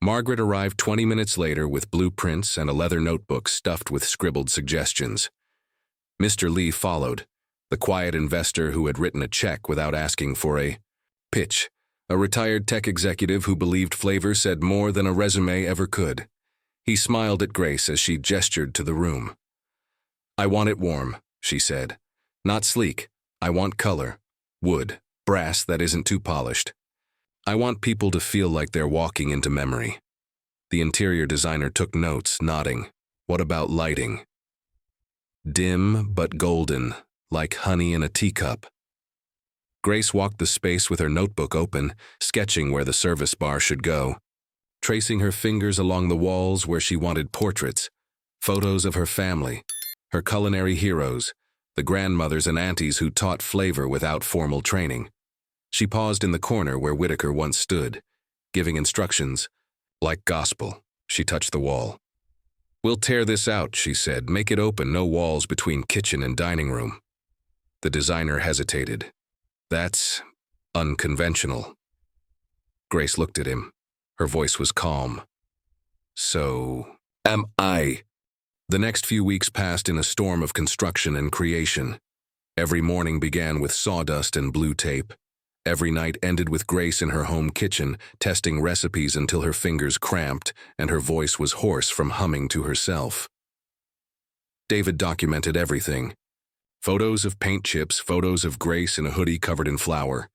Margaret arrived 20 minutes later with blueprints and a leather notebook stuffed with scribbled suggestions. Mr. Lee followed, the quiet investor who had written a check without asking for a pitch, a retired tech executive who believed flavor said more than a resume ever could. He smiled at Grace as she gestured to the room. I want it warm, she said. Not sleek. I want color. Wood. Brass that isn't too polished. I want people to feel like they're walking into memory. The interior designer took notes, nodding. What about lighting? Dim but golden, like honey in a teacup. Grace walked the space with her notebook open, sketching where the service bar should go, tracing her fingers along the walls where she wanted portraits, photos of her family, her culinary heroes, the grandmothers and aunties who taught flavor without formal training. She paused in the corner where Whitaker once stood, giving instructions. Like gospel, she touched the wall. We'll tear this out, she said. Make it open, no walls between kitchen and dining room. The designer hesitated. That's unconventional. Grace looked at him. Her voice was calm. So, am I? The next few weeks passed in a storm of construction and creation. Every morning began with sawdust and blue tape. Every night ended with Grace in her home kitchen, testing recipes until her fingers cramped and her voice was hoarse from humming to herself. David documented everything. Photos of paint chips, photos of Grace in a hoodie covered in flour,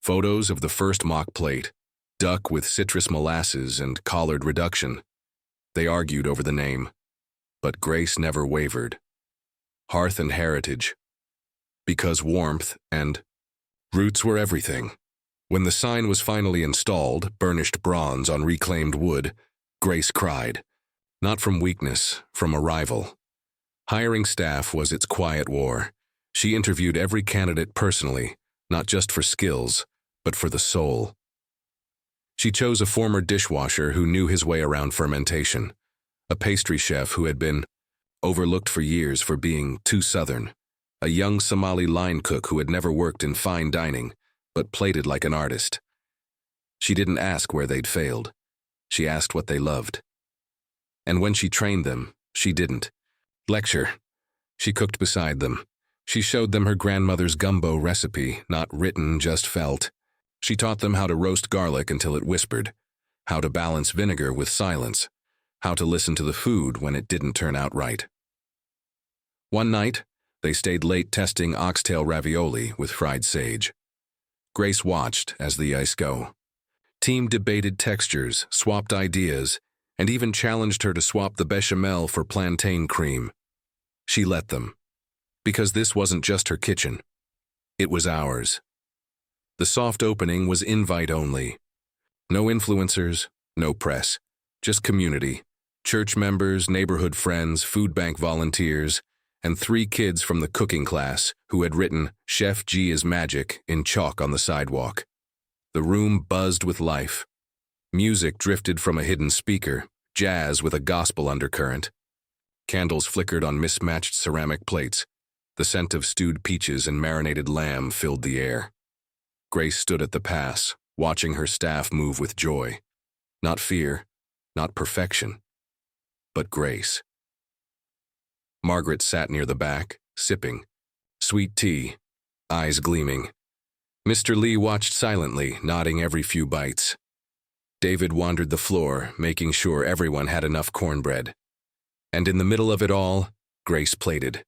photos of the first mock plate, duck with citrus molasses and collard reduction. They argued over the name, but Grace never wavered. Hearth and heritage. Because warmth and roots were everything. When the sign was finally installed, burnished bronze on reclaimed wood, Grace cried. Not from weakness, from arrival. Hiring staff was its quiet war. She interviewed every candidate personally, not just for skills, but for the soul. She chose a former dishwasher who knew his way around fermentation, a pastry chef who had been overlooked for years for being too southern, a young Somali line cook who had never worked in fine dining, but plated like an artist. She didn't ask where they'd failed. She asked what they loved. And when she trained them, she didn't lecture. She cooked beside them. She showed them her grandmother's gumbo recipe, not written, just felt. She taught them how to roast garlic until it whispered, how to balance vinegar with silence, how to listen to the food when it didn't turn out right. One night, they stayed late testing oxtail ravioli with fried sage. Grace watched as the ice go. Team debated textures, swapped ideas, and even challenged her to swap the bechamel for plantain cream. She let them, because this wasn't just her kitchen. It was ours. The soft opening was invite only. No influencers, no press, just community, church members, neighborhood friends, food bank volunteers, and 3 kids from the cooking class who had written "Chef G is magic" in chalk on the sidewalk. The room buzzed with life. Music drifted from a hidden speaker, jazz with a gospel undercurrent. Candles flickered on mismatched ceramic plates. The scent of stewed peaches and marinated lamb filled the air. Grace stood at the pass, watching her staff move with joy. Not fear, not perfection, but grace. Margaret sat near the back, sipping. Sweet tea, eyes gleaming. Mr. Lee watched silently, nodding every few bites. David wandered the floor, making sure everyone had enough cornbread. And in the middle of it all, Grace plated.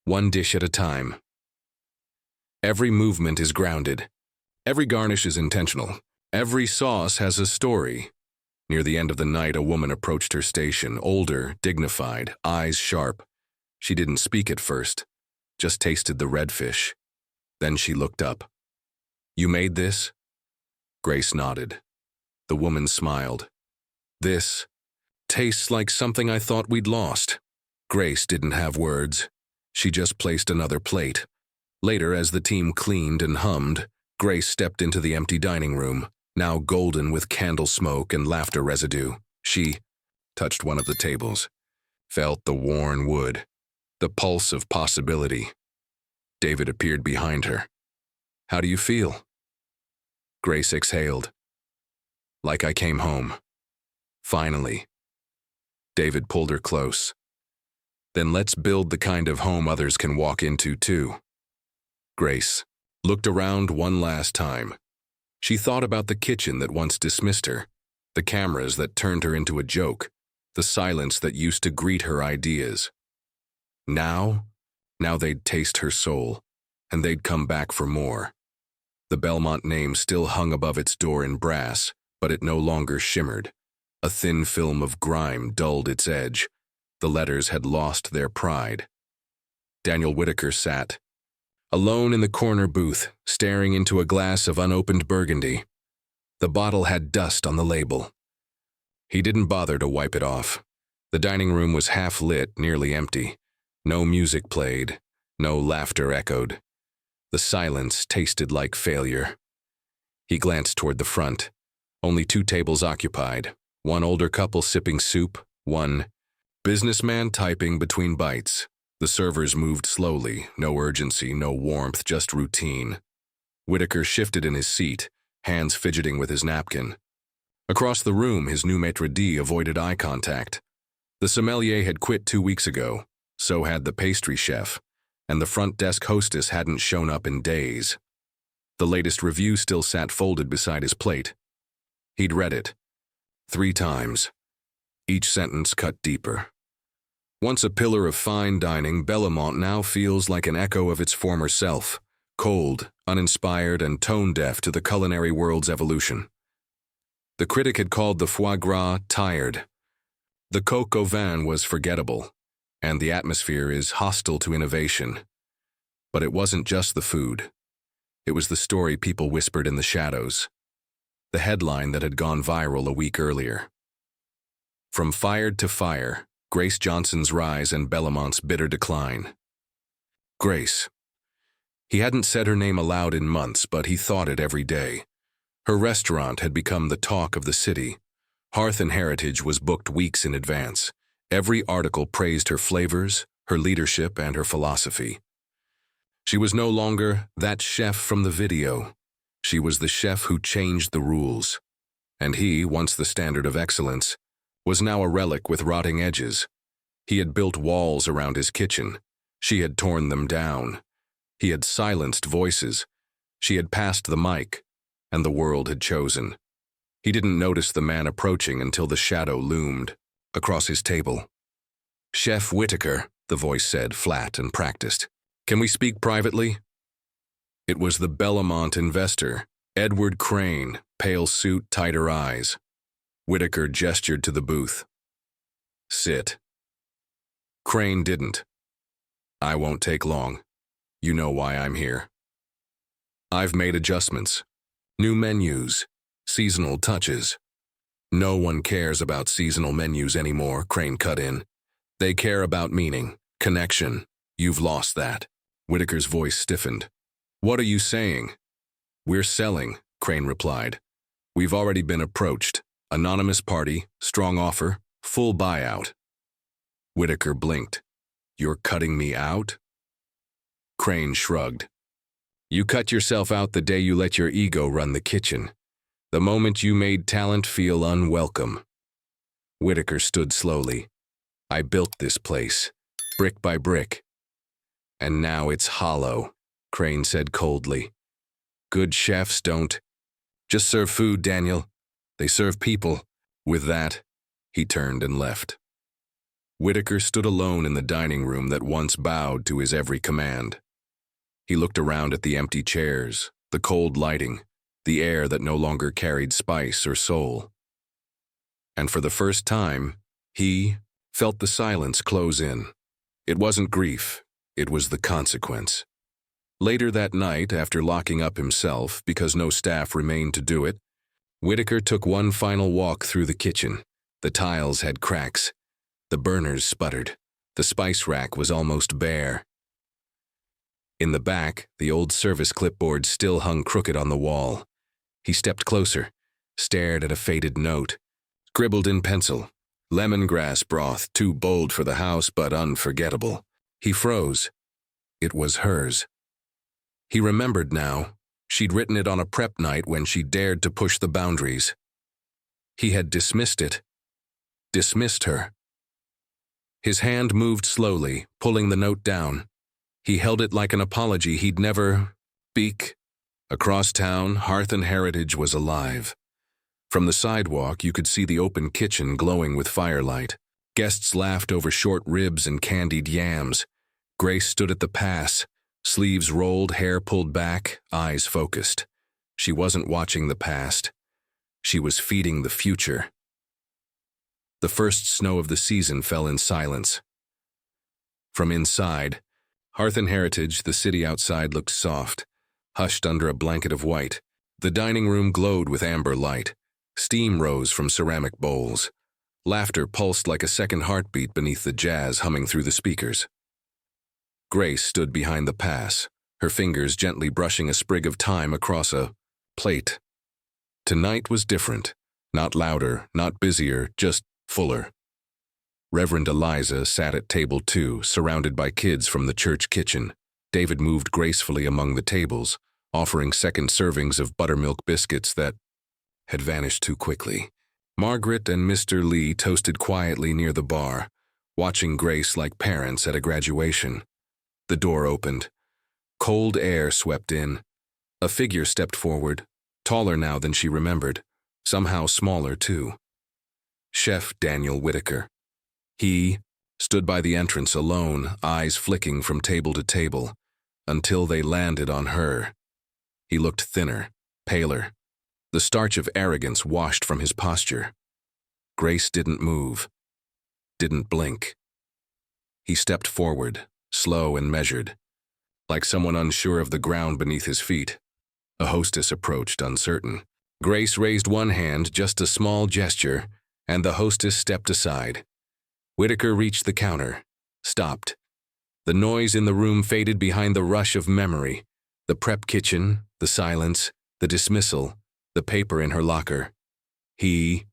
One dish at a time. Every movement is grounded. Every garnish is intentional. Every sauce has a story. Near the end of the night, a woman approached her station, older, dignified, eyes sharp. She didn't speak at first, just tasted the redfish. Then she looked up. "You made this?" Grace nodded. The woman smiled. "This tastes like something I thought we'd lost." Grace didn't have words. She just placed another plate. Later, as the team cleaned and hummed, Grace stepped into the empty dining room, now golden with candle smoke and laughter residue. She touched one of the tables, felt the worn wood, the pulse of possibility. David appeared behind her. "How do you feel?" Grace exhaled. "Like I came home. Finally." David pulled her close. "Then let's build the kind of home others can walk into, too." Grace looked around one last time. She thought about the kitchen that once dismissed her, the cameras that turned her into a joke, the silence that used to greet her ideas. Now they'd taste her soul, and they'd come back for more. The Bellamont name still hung above its door in brass, but it no longer shimmered. A thin film of grime dulled its edge. The letters had lost their pride. Daniel Whitaker sat, alone in the corner booth, staring into a glass of unopened burgundy. The bottle had dust on the label. He didn't bother to wipe it off. The dining room was half lit, nearly empty. No music played, no laughter echoed. The silence tasted like failure. He glanced toward the front. Only 2 tables occupied, one older couple sipping soup, one businessman typing between bites. The servers moved slowly, no urgency, no warmth, just routine. Whitaker shifted in his seat, hands fidgeting with his napkin. Across the room, his new maitre d' avoided eye contact. The sommelier had quit 2 weeks ago, so had the pastry chef, and the front desk hostess hadn't shown up in days. The latest review still sat folded beside his plate. He'd read it 3 times, each sentence cut deeper. Once a pillar of fine dining, Bellamont now feels like an echo of its former self, cold, uninspired, and tone-deaf to the culinary world's evolution. The critic had called the foie gras tired. The coq au vin was forgettable, and the atmosphere is hostile to innovation. But it wasn't just the food. It was the story people whispered in the shadows. The headline that had gone viral a week earlier. From fired to fire, Grace Johnson's rise and Bellamont's bitter decline. Grace. He hadn't said her name aloud in months, but he thought it every day. Her restaurant had become the talk of the city. Hearth and Heritage was booked weeks in advance. Every article praised her flavors, her leadership, and her philosophy. She was no longer that chef from the video. She was the chef who changed the rules. And he, once the standard of excellence, was now a relic with rotting edges. He had built walls around his kitchen. She had torn them down. He had silenced voices. She had passed the mic, and the world had chosen. He didn't notice the man approaching until the shadow loomed across his table. "Chef Whitaker," the voice said, flat and practiced. "Can we speak privately?" It was the Bellamont investor, Edward Crane, pale suit, tighter eyes. Whitaker gestured to the booth. "Sit." Crane didn't. "I won't take long. You know why I'm here." "I've made adjustments. New menus. Seasonal touches." "No one cares about seasonal menus anymore," Crane cut in. "They care about meaning, connection. You've lost that." Whitaker's voice stiffened. "What are you saying?" "We're selling," Crane replied. "We've already been approached. Anonymous party, strong offer, full buyout." Whitaker blinked. "You're cutting me out?" Crane shrugged. "You cut yourself out the day you let your ego run the kitchen. The moment you made talent feel unwelcome." Whitaker stood slowly. "I built this place, brick by brick. And now it's hollow," Crane said coldly. "Good chefs don't just serve food, Daniel. They serve people." With that, he turned and left. Whitaker stood alone in the dining room that once bowed to his every command. He looked around at the empty chairs, the cold lighting, the air that no longer carried spice or soul. And for the first time, he felt the silence close in. It wasn't grief, it was the consequence. Later that night, after locking up himself because no staff remained to do it, Whitaker took one final walk through the kitchen. The tiles had cracks. The burners sputtered. The spice rack was almost bare. In the back, the old service clipboard still hung crooked on the wall. He stepped closer, stared at a faded note, scribbled in pencil, "Lemongrass broth, too bold for the house but unforgettable." He froze. It was hers. He remembered now. She'd written it on a prep night when she dared to push the boundaries. He had dismissed it. Dismissed her. His hand moved slowly, pulling the note down. He held it like an apology he'd never speak. Across town, Hearth and Heritage was alive. From the sidewalk, you could see the open kitchen glowing with firelight. Guests laughed over short ribs and candied yams. Grace stood at the pass, sleeves rolled, hair pulled back, eyes focused. She wasn't watching the past. She was feeding the future. The first snow of the season fell in silence. From inside, Hearth and Heritage, the city outside, looked soft, hushed under a blanket of white. The dining room glowed with amber light. Steam rose from ceramic bowls. Laughter pulsed like a second heartbeat beneath the jazz humming through the speakers. Grace stood behind the pass, her fingers gently brushing a sprig of thyme across a plate. Tonight was different. Not louder, not busier, just fuller. Reverend Eliza sat at table 2, surrounded by kids from the church kitchen. David moved gracefully among the tables, offering second servings of buttermilk biscuits that had vanished too quickly. Margaret and Mr. Lee toasted quietly near the bar, watching Grace like parents at a graduation. The door opened. Cold air swept in. A figure stepped forward, taller now than she remembered, somehow smaller too. Chef Daniel Whitaker. He stood by the entrance alone, eyes flicking from table to table, until they landed on her. He looked thinner, paler. The starch of arrogance washed from his posture. Grace didn't move, didn't blink. He stepped forward, slow and measured, like someone unsure of the ground beneath his feet. A hostess approached, uncertain. Grace raised one hand, just a small gesture, and the hostess stepped aside. Whitaker reached the counter, stopped. The noise in the room faded behind the rush of memory. The prep kitchen, the silence, the dismissal, the paper in her locker. He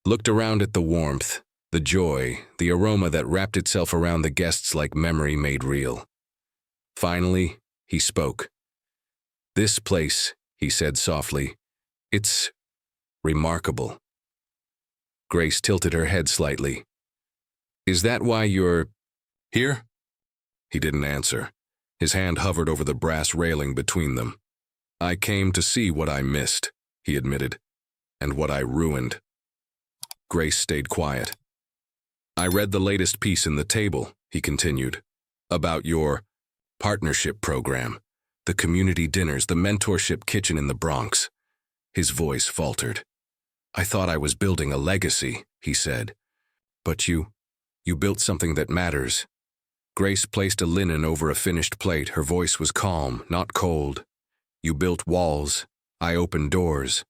looked around at the warmth, the joy, the aroma that wrapped itself around the guests like memory made real. Finally, he spoke. "This place," he said softly, "it's remarkable." Grace tilted her head slightly. "Is that why you're here?" He didn't answer. His hand hovered over the brass railing between them. "I came to see what I missed," he admitted, "and what I ruined." Grace stayed quiet. "I read the latest piece in the Table," he continued, "about your partnership program, the community dinners, the mentorship kitchen in the Bronx." His voice faltered. "I thought I was building a legacy," he said. "But you built something that matters." Grace placed a linen over a finished plate. Her voice was calm, not cold. "You built walls. I opened doors."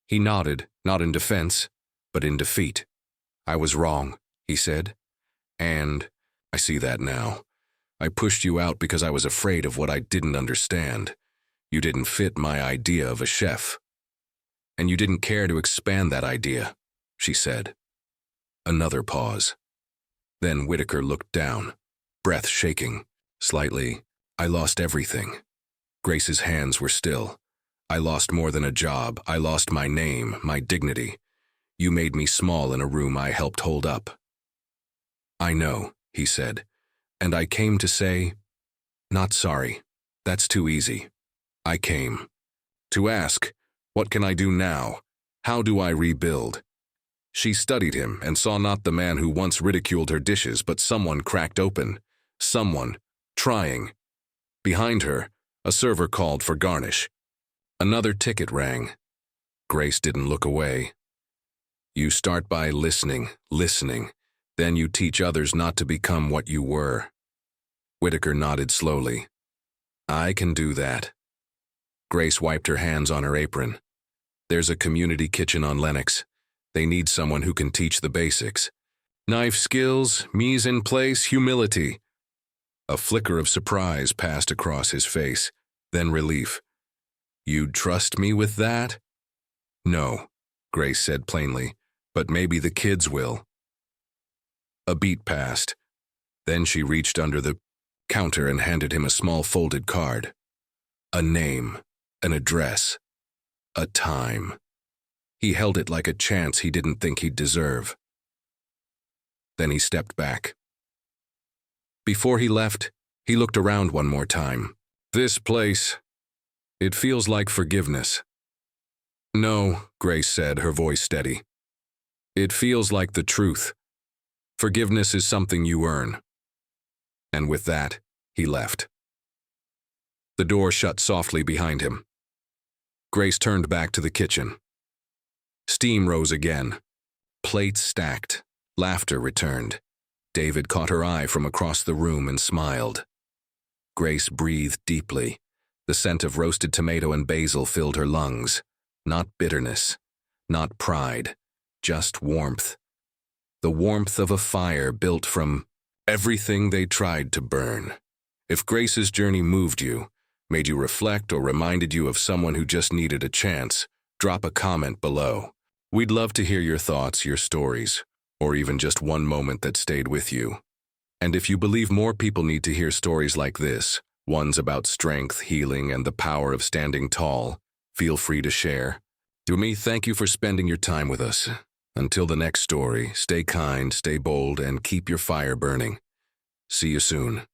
He nodded, not in defense, but in defeat. "I was wrong," he said. "And I see that now. I pushed you out because I was afraid of what I didn't understand. You didn't fit my idea of a chef. And you didn't care to expand that idea," she said. Another pause. Then Whitaker looked down, breath shaking. Slightly, "I lost everything." Grace's hands were still. "I lost more than a job. I lost my name, my dignity. You made me small in a room I helped hold up." "I know," he said, "and I came to say, not sorry. That's too easy. I came to ask, what can I do now? How do I rebuild?" She studied him and saw not the man who once ridiculed her dishes, but someone cracked open, someone trying. Behind her, a server called for garnish. Another ticket rang. Grace didn't look away. "You start by listening, then you teach others not to become what you were." Whitaker nodded slowly. "I can do that." Grace wiped her hands on her apron. "There's a community kitchen on Lenox. They need someone who can teach the basics. Knife skills, mise en place, humility." A flicker of surprise passed across his face, then relief. "You'd trust me with that?" "No," Grace said plainly, "but maybe the kids will." A beat passed. Then she reached under the counter and handed him a small folded card. A name, an address, a time. He held it like a chance he didn't think he'd deserve. Then he stepped back. Before he left, he looked around one more time. "This place, it feels like forgiveness." "No," Grace said, her voice steady. "It feels like the truth. Forgiveness is something you earn." And with that, he left. The door shut softly behind him. Grace turned back to the kitchen. Steam rose again. Plates stacked. Laughter returned. David caught her eye from across the room and smiled. Grace breathed deeply. The scent of roasted tomato and basil filled her lungs. Not bitterness, not pride, just warmth. The warmth of a fire built from everything they tried to burn. If Grace's journey moved you, made you reflect, or reminded you of someone who just needed a chance, drop a comment below. We'd love to hear your thoughts, your stories, or even just one moment that stayed with you. And if you believe more people need to hear stories like this, ones about strength, healing, and the power of standing tall, feel free to share. To me, thank you for spending your time with us. Until the next story, stay kind, stay bold, and keep your fire burning. See you soon.